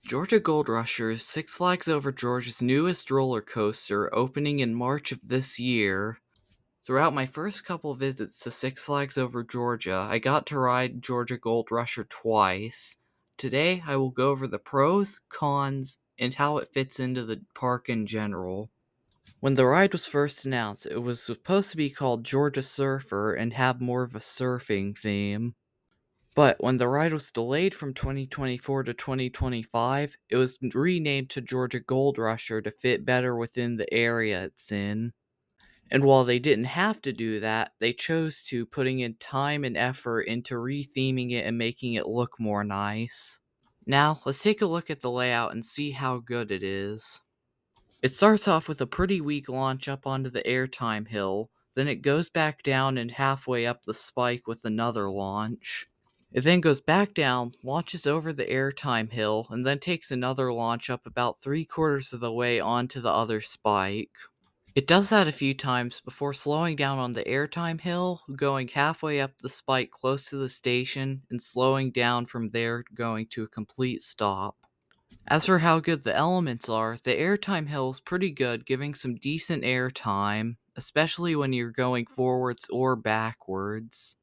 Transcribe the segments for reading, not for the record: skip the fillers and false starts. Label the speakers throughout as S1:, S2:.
S1: Georgia Gold Rusher is Six Flags Over Georgia's newest roller coaster, opening in March of this year. Throughout my first couple visits to Six Flags Over Georgia, I got to ride Georgia Gold Rusher twice. Today, I will go over the pros, cons, and how it fits into the park in general. When the ride was first announced, it was supposed to be called Georgia Surfer and have more of a surfing theme. But when the ride was delayed from 2024 to 2025, it was renamed to Georgia Gold Rusher to fit better within the area it's in. And while they didn't have to do that, they chose to, putting in time and effort into retheming it and making it look more nice. Now, let's take a look at the layout and see how good it is. It starts off with a pretty weak launch up onto the airtime hill, then it goes back down and halfway up the spike with another launch. It then goes back down, launches over the airtime hill, and then takes another launch up about 3/4 of the way onto the other spike. It does that a few times before slowing down on the airtime hill, going halfway up the spike close to the station, and slowing down from there, going to a complete stop. As for how good the elements are, the airtime hill is pretty good, giving some decent airtime, especially when you're going forwards or backwards.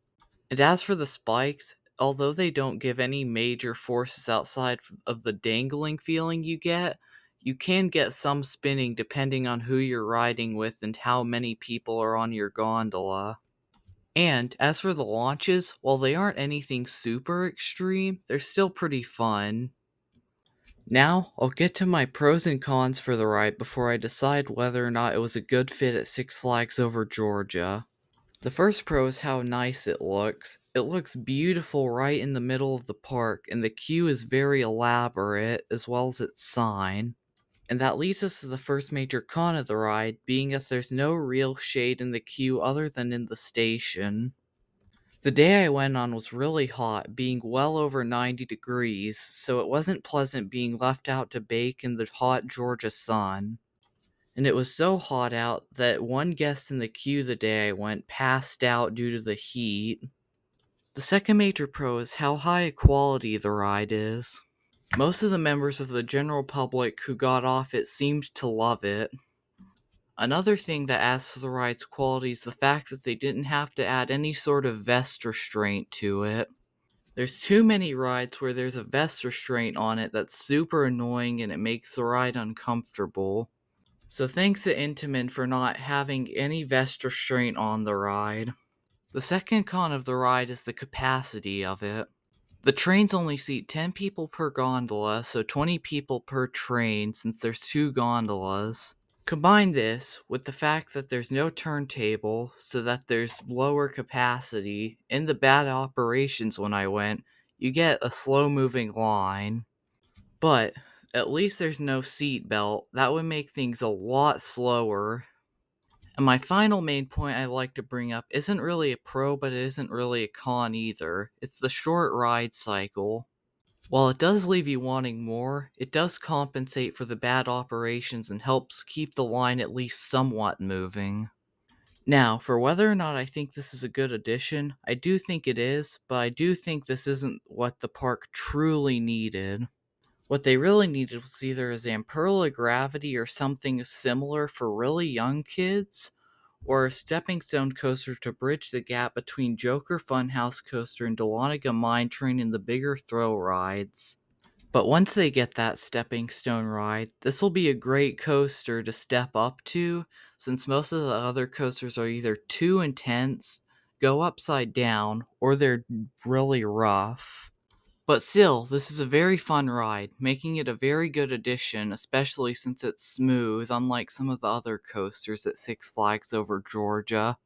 S1: And as for the spikes, although they don't give any major forces outside of the dangling feeling you can get some spinning depending on who you're riding with and how many people are on your gondola. And as for the launches, while they aren't anything super extreme, they're still pretty fun. Now, I'll get to my pros and cons for the ride before I decide whether or not it was a good fit at Six Flags Over Georgia. The first pro is how nice it looks. It looks beautiful right in the middle of the park, and the queue is very elaborate, as well as its sign. And that leads us to the first major con of the ride, being that there's no real shade in the queue other than in the station. The day I went on was really hot, being well over 90 degrees, so it wasn't pleasant being left out to bake in the hot Georgia sun. And it was so hot out that one guest in the queue the day I went passed out due to the heat. The second major pro is how high quality the ride is. Most of the members of the general public who got off it seemed to love it. Another thing that adds to the ride's quality is the fact that they didn't have to add any sort of vest restraint to it. There's too many rides where there's a vest restraint on it that's super annoying and it makes the ride uncomfortable. So thanks to Intamin for not having any vest restraint on the ride. The second con of the ride is the capacity of it. The trains only seat 10 people per gondola, so 20 people per train since there's two gondolas. Combine this with the fact that there's no turntable, so that there's lower capacity. In the bad operations when I went, you get a slow moving line. But at least there's no seat belt. That would make things a lot slower. And my final main point I'd like to bring up isn't really a pro, but it isn't really a con either. It's the short ride cycle. While it does leave you wanting more, it does compensate for the bad operations and helps keep the line at least somewhat moving. Now, for whether or not I think this is a good addition, I do think it is, but I do think this isn't what the park truly needed. What they really needed was either a Zamperla Gravity or something similar for really young kids, or a stepping stone coaster to bridge the gap between Joker Funhouse Coaster and Dahlonega Mine Train and the bigger thrill rides. But once they get that stepping stone ride, this will be a great coaster to step up to, since most of the other coasters are either too intense, go upside down, or they're really rough. But still, this is a very fun ride, making it a very good addition, especially since it's smooth, unlike some of the other coasters at Six Flags Over Georgia.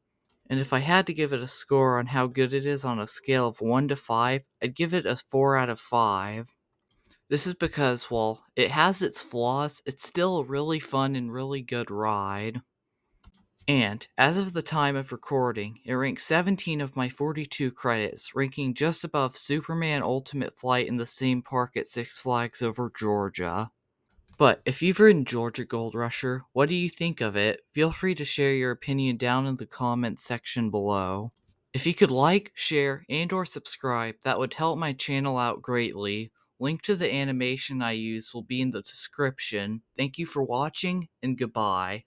S1: And if I had to give it a score on how good it is on a scale of 1 to 5, I'd give it a 4 out of 5. This is because, while it has its flaws, it's still a really fun and really good ride. And, as of the time of recording, it ranks 17 of my 42 credits, ranking just above Superman Ultimate Flight in the same park at Six Flags Over Georgia. But if you've ridden Georgia Gold Rusher, what do you think of it? Feel free to share your opinion down in the comments section below. If you could like, share, and or subscribe, that would help my channel out greatly. Link to the animation I used will be in the description. Thank you for watching, and goodbye.